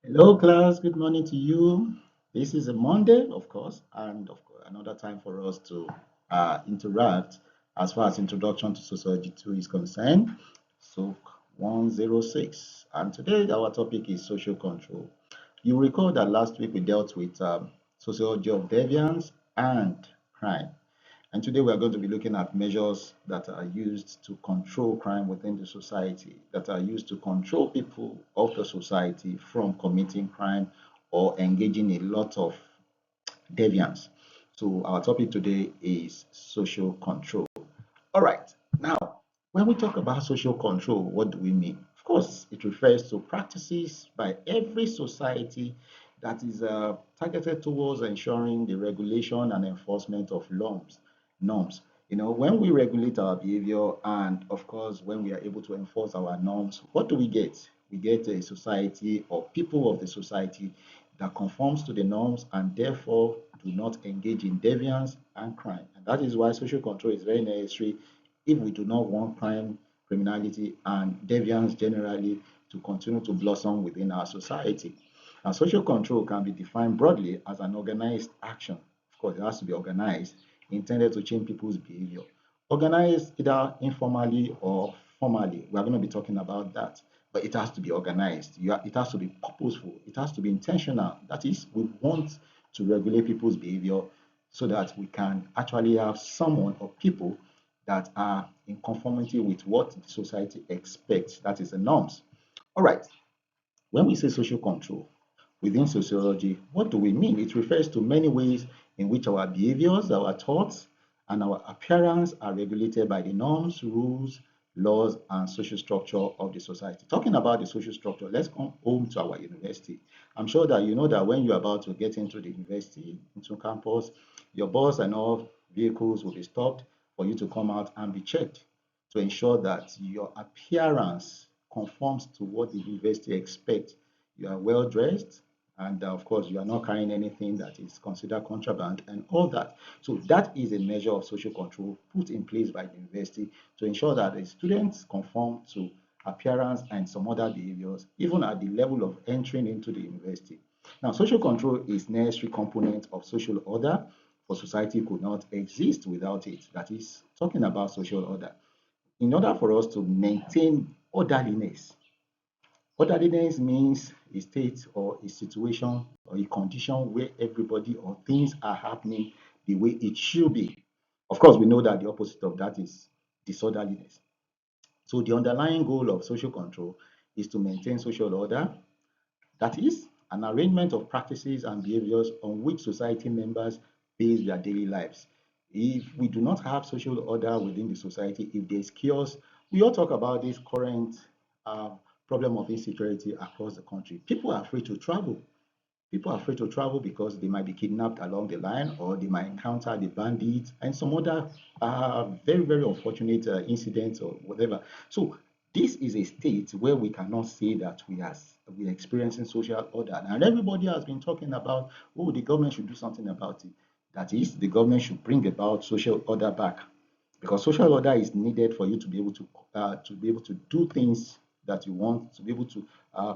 Hello, class. Good morning to you. This is a Monday, of course, and of course, another time for us to interact as far as Introduction to Sociology 2 is concerned. So, 106. And today, our topic is social control. You recall that last week we dealt with sociology of deviance and crime. And today we are going to be looking at measures that are used to control crime within the society, that are used to control people of the society from committing crime or engaging in a lot of deviance. So our topic today is social control. All right. Now, when we talk about social control, what do we mean? Of course, it refers to practices by every society that is targeted towards ensuring the regulation and enforcement of norms. When we regulate our behavior and, of course, when we are able to enforce our norms, what do we get? We get a society or people of the society that conforms to the norms and therefore do not engage in deviance and crime. And that is why social control is very necessary if we do not want crime, criminality, and deviance generally to continue to blossom within our society. Now, social control can be defined broadly as an organized action. Of course, it has to be organized, intended to change people's behavior. Organized either informally or formally. We are going to be talking about that. But it has to be organized. It has to be purposeful. It has to be intentional. That is, we want to regulate people's behavior so that we can actually have someone or people that are in conformity with what the society expects. That is the norms. All right. When we say social control within sociology, what do we mean? It refers to many ways in which our behaviors, our thoughts, and our appearance are regulated by the norms, rules, laws, and social structure of the society. Talking about the social structure, let's come home to our university. I'm sure that you know that when you're about to get into the university, into campus, your bus and all vehicles will be stopped for you to come out and be checked to ensure that your appearance conforms to what the university expects. You are well dressed, and of course, you are not carrying anything that is considered contraband and all that. So, that is a measure of social control put in place by the university to ensure that the students conform to appearance and some other behaviors, even at the level of entering into the university. Now, social control is necessary component of social order, for society could not exist without it. That is talking about social order. In order for us to maintain orderliness, orderliness means a state or a situation or a condition where everybody or things are happening the way it should be. Of course, we know that the opposite of that is disorderliness. So the underlying goal of social control is to maintain social order, that is, an arrangement of practices and behaviors on which society members base their daily lives. If we do not have social order within the society, if there's chaos, we all talk about this current uh, problem of insecurity across the country. People are afraid to travel. People are afraid to travel because they might be kidnapped along the line or they might encounter the bandits and some other very, very unfortunate incidents or whatever. So this is a state where we cannot say that we're experiencing social order. And everybody has been talking about, oh, the government should do something about it. That is, the government should bring about social order back because social order is needed for you to be able to do things that you want, to be able to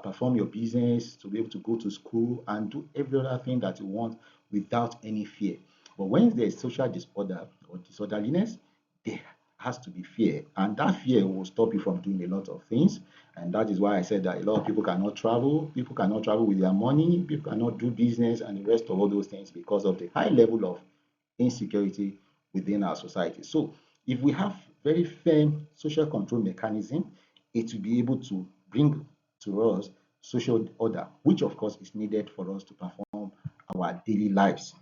perform your business, to be able to go to school and do every other thing that you want without any fear. But when there is social disorder or disorderliness, there has to be fear, and that fear will stop you from doing a lot of things. And that is why I said that a lot of people cannot travel. People cannot travel with their money. People cannot do business and the rest of all those things because of the high level of insecurity within our society. So if we have very firm social control mechanism, it will be able to bring to us social order, which of course is needed for us to perform our daily lives.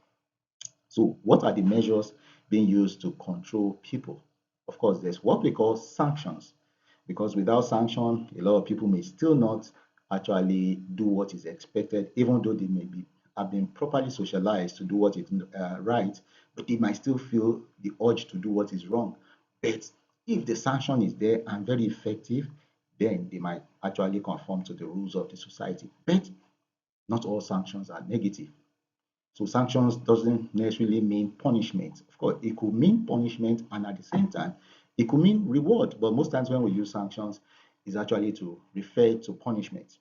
So what are the measures being used to control people? Of course, there's what we call sanctions, because without sanction, a lot of people may still not actually do what is expected, even though they may be have been properly socialized to do what is right, but they might still feel the urge to do what is wrong. But if the sanction is there and very effective, then they might actually conform to the rules of the society. But not all sanctions are negative. So sanctions doesn't necessarily mean punishment. Of course, it could mean punishment and at the same time, it could mean reward. But most times when we use sanctions, it's actually to refer to punishment.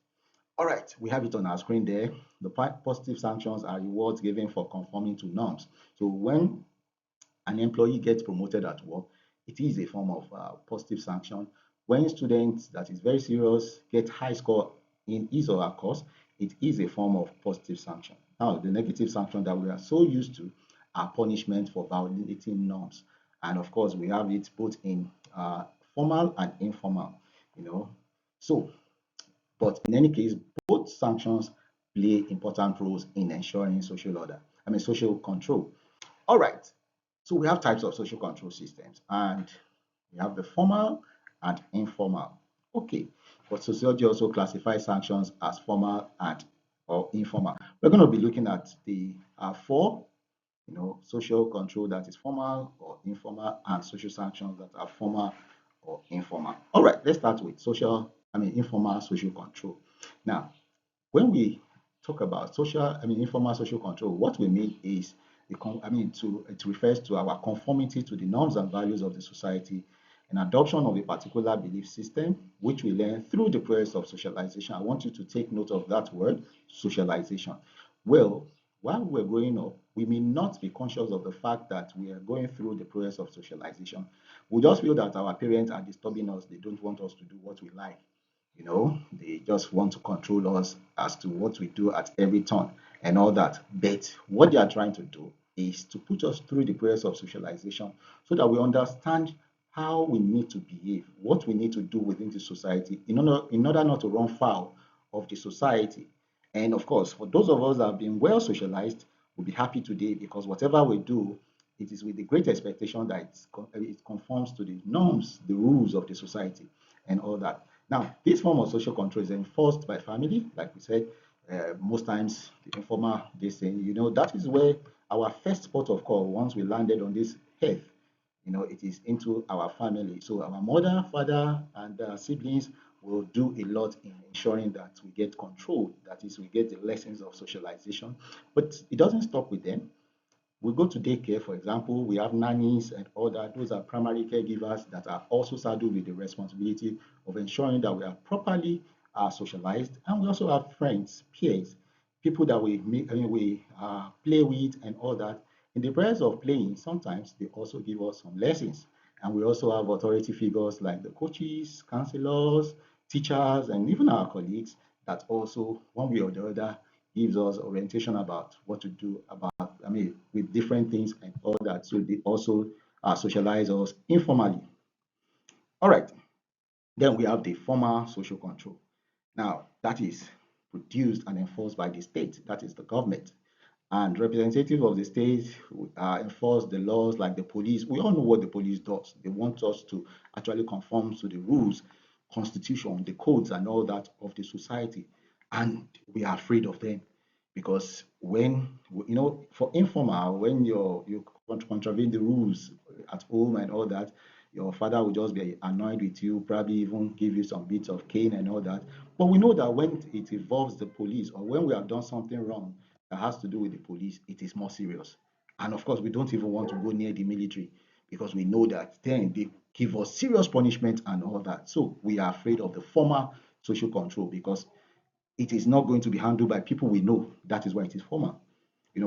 All right, we have it on our screen there. The positive sanctions are rewards given for conforming to norms. So when an employee gets promoted at work, it is a form of positive sanction. When students that is very serious get high score in his or her course, it is a form of positive sanction. Now, the negative sanction that we are so used to are punishment for violating norms. And of course, we have it both in formal and informal, you know. So, but in any case, both sanctions play important roles in ensuring social order, social control. All right. So we have types of social control systems, and we have the formal and informal. Okay. But sociology also classifies sanctions as formal and or informal. We're going to be looking at the four, social control that is formal or informal, and social sanctions that are formal or informal. All right, let's start with informal social control. Now, when we talk about informal social control, what we mean is it refers to our conformity to the norms and values of the society, an adoption of a particular belief system, which we learn through the process of socialization. I want you to take note of that word, socialization. Well, while we're growing up, we may not be conscious of the fact that we are going through the process of socialization. We just feel that our parents are disturbing us. They don't want us to do what we like. They just want to control us as to what we do at every turn and all that. But what they are trying to do is to put us through the process of socialization so that we understand how we need to behave, what we need to do within the society in order not to run foul of the society. And of course, for those of us that have been well socialized, we'll be happy today because whatever we do, it is with the great expectation that it conforms to the norms, the rules of the society, and all that. Now, this form of social control is enforced by family, like we said. Most times, the informal, they say, that is where our first port of call once we landed on this earth. It is into our family. So our mother, father, and siblings will do a lot in ensuring that we get control. That is, we get the lessons of socialization. But it doesn't stop with them. We go to daycare, for example, we have nannies and all that. Those are primary caregivers that are also saddled with the responsibility of ensuring that we are properly socialized. And we also have friends, peers, people that we play with and all that. In the process of playing, sometimes they also give us some lessons. And we also have authority figures like the coaches, counselors, teachers, and even our colleagues that also, one way or the other, gives us orientation about what to do with different things and all that. So they also socialize us informally. All right. Then we have the formal social control. Now, that is produced and enforced by the state, that is the government. And representative of the state enforce the laws like the police. We all know what the police does. They want us to actually conform to the rules, constitution, the codes, and all that of the society. And we are afraid of them because for informal, when you contravene the rules at home and all that, your father will just be annoyed with you, probably even give you some bits of cane and all that. But we know that when it involves the police or when we have done something wrong that has to do with the police, it is more serious. And of course, we don't even want to go near the military because we know that then they give us serious punishment and all that. So we are afraid of the former social control because it is not going to be handled by people we know. That is why it is formal.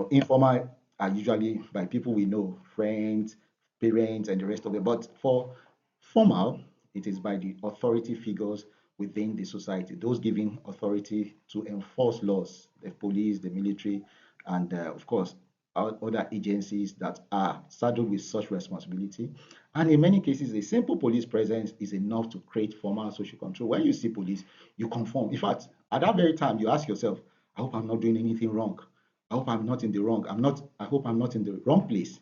Informal are usually by people we know, friends, parents, and the rest of it. But for formal, it is by the authority figures within the society, those giving authority to enforce laws, the police, the military, and of course, other agencies that are saddled with such responsibility. And in many cases, a simple police presence is enough to create formal social control. When you see police, you conform. In fact, at that very time, you ask yourself, I hope I'm not doing anything wrong. I hope I'm not in the wrong. I hope I'm not in the wrong place.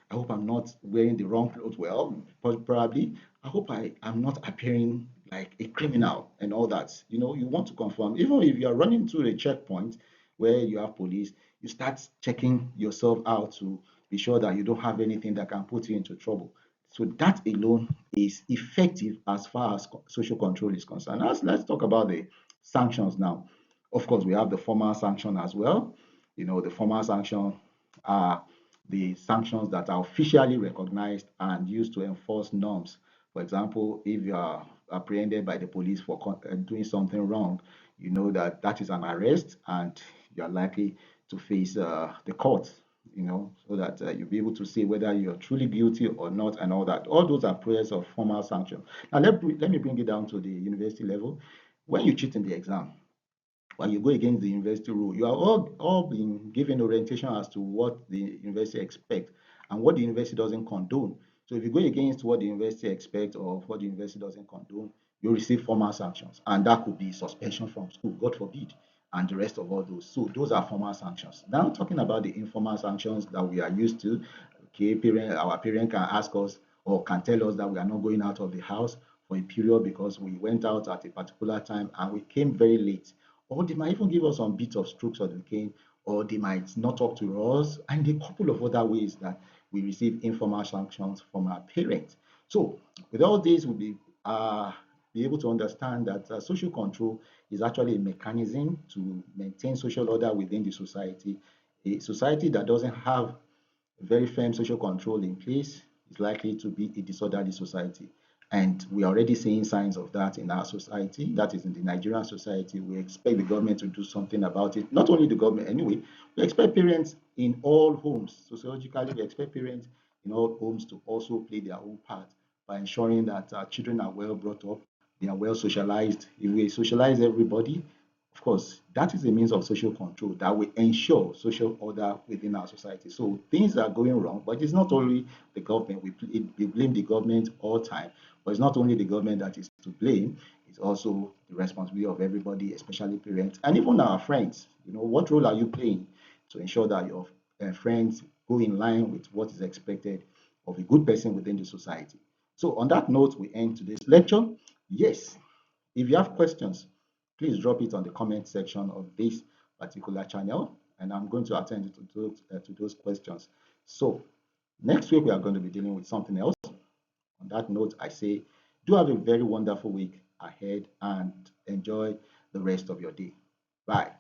I hope I'm not wearing the wrong clothes. Well, probably. I hope I am not appearing like a criminal and all that. You want to confirm. Even if you are running through a checkpoint where you have police, you start checking yourself out to be sure that you don't have anything that can put you into trouble. So that alone is effective as far as social control is concerned. Now, let's talk about the sanctions now. Of course, we have the formal sanction as well. The formal sanction are the sanctions that are officially recognized and used to enforce norms. For example, if you are apprehended by the police for doing something wrong, you know that that is an arrest and you are likely to face the court, so that you'll be able to say whether you're truly guilty or not and all that. All those are prayers of formal sanction. Now, let me bring it down to the university level. When you cheat in the exam, when you go against the university rule, you are all being given orientation as to what the university expect and what the university doesn't condone. So if you go against what the university expects or what the university doesn't condone, you receive formal sanctions, and that could be suspension from school, God forbid, and the rest of all those. So those are formal sanctions. Now talking about the informal sanctions that we are used to, okay, our parent can ask us or can tell us that we are not going out of the house for a period because we went out at a particular time and we came very late, or they might even give us some bits of strokes of the cane, or they might not talk to us, and a couple of other ways that we receive informal sanctions from our parents. So, with all this, we'll be able to understand that social control is actually a mechanism to maintain social order within the society. A society that doesn't have very firm social control in place is likely to be a disorderly society. And we are already seeing signs of that in our society, that is in the Nigerian society. We expect the government to do something about it. Not only the government, anyway, we expect parents in all homes, sociologically, we expect parents in all homes to also play their own part by ensuring that our children are well brought up, they are well socialized. If we socialize everybody, of course, that is a means of social control that will ensure social order within our society. So things are going wrong, but it's not only the government. We blame the government all the time, but it's not only the government that is to blame. It's also the responsibility of everybody, especially parents and even our friends. What role are you playing to ensure that your friends go in line with what is expected of a good person within the society? So on that note, we end today's lecture. Yes, if you have questions, please drop it on the comment section of this particular channel, and I'm going to attend to those questions. So next week, we are going to be dealing with something else. On that note, I say, do have a very wonderful week ahead and enjoy the rest of your day. Bye.